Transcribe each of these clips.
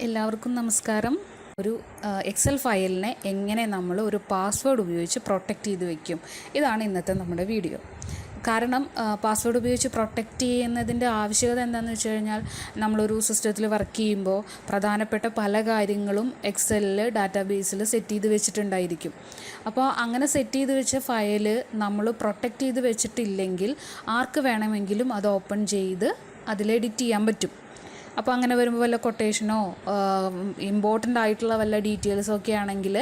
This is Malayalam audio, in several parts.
എല്ലാവർക്കും നമസ്കാരം. ഒരു എക്സൽ ഫയലിനെ എങ്ങനെ നമ്മൾ ഒരു പാസ്വേഡ് ഉപയോഗിച്ച് പ്രൊട്ടക്റ്റ് ചെയ്ത് വയ്ക്കും, ഇതാണ് ഇന്നത്തെ നമ്മുടെ വീഡിയോ. കാരണം പാസ്വേഡ് ഉപയോഗിച്ച് പ്രൊട്ടക്റ്റ് ചെയ്യുന്നതിൻ്റെ ആവശ്യകത എന്താണെന്ന് വെച്ച് കഴിഞ്ഞാൽ, നമ്മളൊരു സിസ്റ്റത്തിൽ വർക്ക് ചെയ്യുമ്പോൾ പ്രധാനപ്പെട്ട പല കാര്യങ്ങളും എക്സലിൽ ഡാറ്റാബേസിൽ സെറ്റ് ചെയ്ത് വെച്ചിട്ടുണ്ടായിരിക്കും. അപ്പോൾ അങ്ങനെ സെറ്റ് ചെയ്ത് വെച്ച ഫയൽ നമ്മൾ പ്രൊട്ടക്റ്റ് ചെയ്ത് വെച്ചിട്ടില്ലെങ്കിൽ ആർക്ക് വേണമെങ്കിലും അത് ഓപ്പൺ ചെയ്ത് അതിൽ എഡിറ്റ് ചെയ്യാൻ പറ്റും. അപ്പോൾ അങ്ങനെ വരുമ്പോൾ വല്ല കൊട്ടേഷനോ ഇമ്പോർട്ടൻ്റ് ആയിട്ടുള്ള വല്ല ഡീറ്റെയിൽസോ ഒക്കെ ആണെങ്കിൽ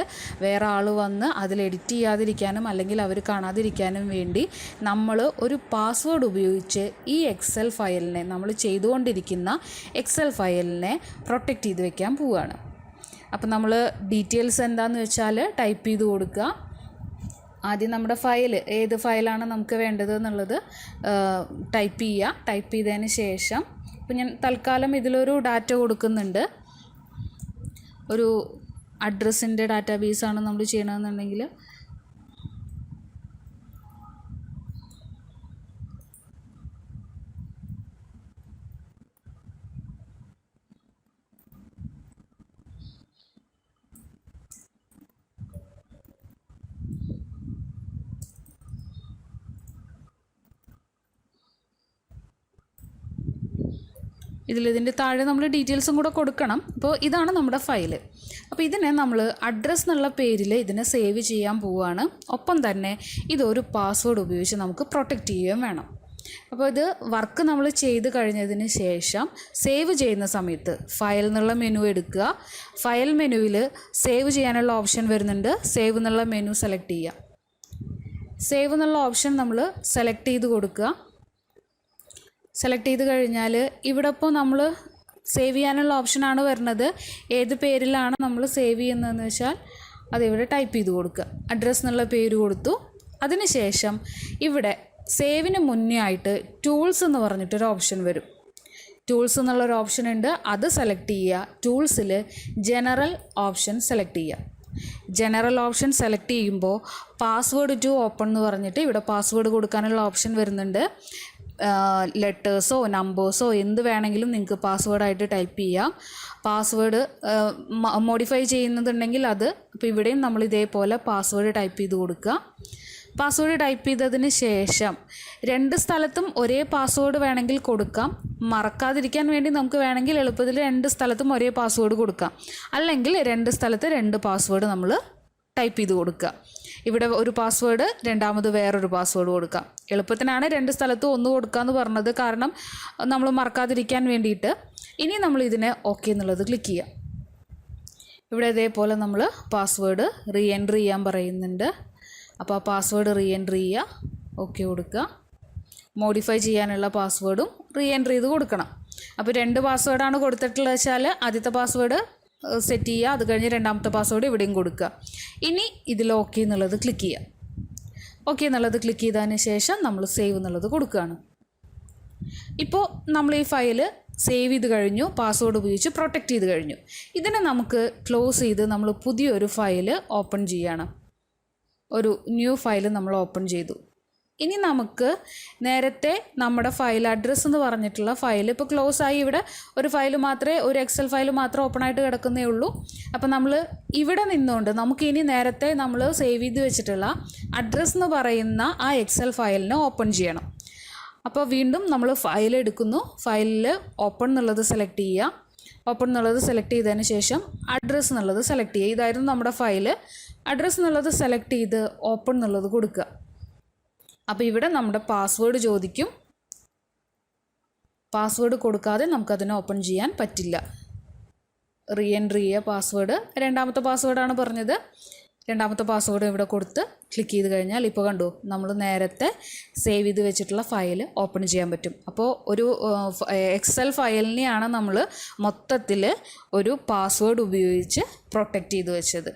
വേറെ ആൾ വന്ന് അതിൽ എഡിറ്റ് ചെയ്യാതിരിക്കാനും അല്ലെങ്കിൽ അവർ കാണാതിരിക്കാനും വേണ്ടി നമ്മൾ ഒരു പാസ്വേഡ് ഉപയോഗിച്ച് ഈ എക്സൽ ഫയലിനെ, നമ്മൾ ചെയ്തുകൊണ്ടിരിക്കുന്ന എക്സൽ ഫയലിനെ പ്രൊട്ടക്റ്റ് ചെയ്ത് വെക്കാൻ പോവുകയാണ്. അപ്പോൾ നമ്മൾ ഡീറ്റെയിൽസ് എന്താണെന്ന് വെച്ചാൽ ടൈപ്പ് ചെയ്ത് കൊടുക്കുക. ആദ്യം നമ്മുടെ ഫയൽ, ഏത് ഫയലാണ് നമുക്ക് വേണ്ടത് എന്നുള്ളത് ടൈപ്പ് ചെയ്യുക. ടൈപ്പ് ചെയ്തതിന് ശേഷം ഇപ്പോൾ ഞാൻ തൽക്കാലം ഇതിലൊരു ഡാറ്റ കൊടുക്കുന്നുണ്ട്. ഒരു അഡ്രസ്സിൻ്റെ ഡാറ്റാബേസാണ് നമ്മൾ ചെയ്യണമെന്നുണ്ടെങ്കിൽ ഇതിൻ്റെ താഴെ നമ്മൾ ഡീറ്റെയിൽസും കൂടെ കൊടുക്കണം. അപ്പോൾ ഇതാണ് നമ്മുടെ ഫയൽ. അപ്പോൾ ഇതിനെ നമ്മൾ അഡ്രസ്സ് എന്നുള്ള പേരിൽ ഇതിനെ സേവ് ചെയ്യാൻ പോവുകയാണ്. ഒപ്പം തന്നെ ഇതൊരു പാസ്വേഡ് ഉപയോഗിച്ച് നമുക്ക് പ്രൊട്ടക്റ്റ് ചെയ്യുകയും വേണം. അപ്പോൾ ഇത് വർക്ക് നമ്മൾ ചെയ്ത് കഴിഞ്ഞതിന് ശേഷം സേവ് ചെയ്യുന്ന സമയത്ത് ഫയൽ എന്നുള്ള മെനു എടുക്കുക. ഫയൽ മെനുവിൽ സേവ് ചെയ്യാനുള്ള ഓപ്ഷൻ വരുന്നുണ്ട്. സേവ് എന്നുള്ള മെനു സെലക്ട് ചെയ്യുക. സേവ് എന്നുള്ള ഓപ്ഷൻ നമ്മൾ സെലക്ട് ചെയ്ത് കൊടുക്കുക. സെലക്ട് ചെയ്ത് കഴിഞ്ഞാൽ ഇവിടെ ഇപ്പോൾ നമ്മൾ സേവ് ചെയ്യാനുള്ള ഓപ്ഷനാണ് വരുന്നത്. ഏത് പേരിലാണ് നമ്മൾ സേവ് ചെയ്യുന്നതെന്ന് വെച്ചാൽ അതിവിടെ ടൈപ്പ് ചെയ്ത് കൊടുക്കുക. അഡ്രസ്സ് എന്നുള്ള പേര് കൊടുത്തു. അതിനുശേഷം ഇവിടെ സേവിന് മുന്നേ ആയിട്ട് ടൂൾസ് എന്ന് പറഞ്ഞിട്ടൊരു ഓപ്ഷൻ വരും. ടൂൾസ് എന്നുള്ളൊരു ഓപ്ഷൻ ഉണ്ട്, അത് സെലക്ട് ചെയ്യുക. ടൂൾസിൽ ജനറൽ ഓപ്ഷൻ സെലക്ട് ചെയ്യുക. ജനറൽ ഓപ്ഷൻ സെലക്ട് ചെയ്യുമ്പോൾ പാസ്വേഡ് ടു ഓപ്പൺ എന്ന് പറഞ്ഞിട്ട് ഇവിടെ പാസ്വേഡ് കൊടുക്കാനുള്ള ഓപ്ഷൻ വരുന്നുണ്ട്. ലെറ്റേഴ്സോ നമ്പേഴ്സോ എന്ത് വേണമെങ്കിലും നിങ്ങൾക്ക് പാസ്വേഡായിട്ട് ടൈപ്പ് ചെയ്യാം. പാസ്വേഡ് മോഡിഫൈ ചെയ്യുന്നതുണ്ടെങ്കിൽ അത്, അപ്പോൾ ഇവിടെയും നമ്മൾ ഇതേപോലെ പാസ്വേഡ് ടൈപ്പ് ചെയ്ത് കൊടുക്കുക. പാസ്വേഡ് ടൈപ്പ് ചെയ്തതിന് ശേഷം രണ്ട് സ്ഥലത്തും ഒരേ പാസ്വേഡ് വേണമെങ്കിൽ കൊടുക്കാം. മറക്കാതിരിക്കാൻ വേണ്ടി നമുക്ക് വേണമെങ്കിൽ എളുപ്പത്തിൽ രണ്ട് സ്ഥലത്തും ഒരേ പാസ്വേഡ് കൊടുക്കാം. അല്ലെങ്കിൽ രണ്ട് സ്ഥലത്ത് രണ്ട് പാസ്വേഡ് നമ്മൾ ടൈപ്പ് ചെയ്ത് കൊടുക്കുക. ഇവിടെ ഒരു പാസ്വേഡ്, രണ്ടാമത് വേറൊരു പാസ്വേഡ് കൊടുക്കാം. എളുപ്പത്തിനാണ് രണ്ട് സ്ഥലത്തും ഒന്ന് കൊടുക്കാമെന്ന് പറഞ്ഞത്, കാരണം നമ്മൾ മറക്കാതിരിക്കാൻ വേണ്ടിയിട്ട്. ഇനി നമ്മൾ ഇതിനെ ഓക്കെ എന്നുള്ളത് ക്ലിക്ക് ചെയ്യാം. ഇവിടെ ഇതേപോലെ നമ്മൾ പാസ്വേഡ് റീ എൻട്രി ചെയ്യാൻ പറയുന്നുണ്ട്. അപ്പോൾ ആ പാസ്വേഡ് റീ എൻട്രി ചെയ്യുക, ഓക്കെ കൊടുക്കുക. മോഡിഫൈ ചെയ്യാനുള്ള പാസ്വേഡും റീ എൻട്രി ചെയ്ത് കൊടുക്കണം. അപ്പോൾ രണ്ട് പാസ്വേഡാണ് കൊടുത്തിട്ടുള്ളത് വെച്ചാൽ ആദ്യത്തെ പാസ്വേഡ് സെറ്റ് ചെയ്യുക, അത് കഴിഞ്ഞ് രണ്ടാമത്തെ പാസ്വേഡ് ഇവിടെയും കൊടുക്കുക. ഇനി ഇതിൽ ഓക്കെ എന്നുള്ളത് ക്ലിക്ക് ചെയ്യുക. ഓക്കെ എന്നുള്ളത് ക്ലിക്ക് ചെയ്തതിന് ശേഷം നമ്മൾ സേവ് എന്നുള്ളത് കൊടുക്കുകയാണ്. ഇപ്പോൾ നമ്മൾ ഈ ഫയൽ സേവ് ചെയ്ത് കഴിഞ്ഞു, പാസ്വേഡ് ഉപയോഗിച്ച് പ്രൊട്ടക്റ്റ് ചെയ്ത് കഴിഞ്ഞു. ഇതിനെ നമുക്ക് ക്ലോസ് ചെയ്ത് നമ്മൾ പുതിയൊരു ഫയൽ ഓപ്പൺ ചെയ്യണം. ഒരു ന്യൂ ഫയൽ നമ്മൾ ഓപ്പൺ ചെയ്തു. ഇനി നമുക്ക് നേരത്തെ നമ്മുടെ ഫയൽ അഡ്രസ്സ് എന്ന് പറഞ്ഞിട്ടുള്ള ഫയൽ ഇപ്പോൾ ക്ലോസ് ആയി. ഇവിടെ ഒരു ഫയൽ മാത്രമേ, ഒരു എക്സൽ ഫയൽ മാത്രം ഓപ്പൺ ആയിട്ട് കിടക്കുന്നേ ഉള്ളൂ. അപ്പോൾ നമ്മൾ ഇവിടെ നിന്നുകൊണ്ട് നമുക്കിനി നേരത്തെ നമ്മൾ സേവ് ചെയ്ത് വെച്ചിട്ടുള്ള അഡ്രസ്സ് എന്ന് പറയുന്ന ആ എക്സൽ ഫയലിനെ ഓപ്പൺ ചെയ്യണം. അപ്പോൾ വീണ്ടും നമ്മൾ ഫയൽ എടുക്കുന്നു. ഫയലിൽ ഓപ്പൺ എന്നുള്ളത് സെലക്ട് ചെയ്യുക. ഓപ്പൺ എന്നുള്ളത് സെലക്ട് ചെയ്തതിന് ശേഷം അഡ്രസ്സ് എന്നുള്ളത് സെലക്ട് ചെയ്യുക. ഇതായിരുന്നു നമ്മുടെ ഫയൽ. അഡ്രസ്സ് എന്നുള്ളത് സെലക്ട് ചെയ്ത് ഓപ്പൺ എന്നുള്ളത് കൊടുക്കുക. അപ്പോൾ ഇവിടെ നമ്മുടെ പാസ്വേഡ് ചോദിക്കും. പാസ്വേഡ് കൊടുക്കാതെ നമുക്കതിനെ ഓപ്പൺ ചെയ്യാൻ പറ്റില്ല. റീ എൻട്രി ചെയ്യുക പാസ്വേഡ്. രണ്ടാമത്തെ പാസ്വേഡാണ് പറഞ്ഞത്. രണ്ടാമത്തെ പാസ്വേഡ് ഇവിടെ കൊടുത്ത് ക്ലിക്ക് ചെയ്ത് കഴിഞ്ഞാൽ ഇപ്പോൾ കണ്ടു, നമ്മൾ നേരത്തെ സേവ് ചെയ്ത് വെച്ചിട്ടുള്ള ഫയൽ ഓപ്പൺ ചെയ്യാൻ പറ്റും. അപ്പോൾ ഒരു എക്സൽ ഫയലിനെയാണ് നമ്മൾ മൊത്തത്തിൽ ഒരു പാസ്വേഡ് ഉപയോഗിച്ച് പ്രൊട്ടക്റ്റ് ചെയ്ത് വെച്ചത്.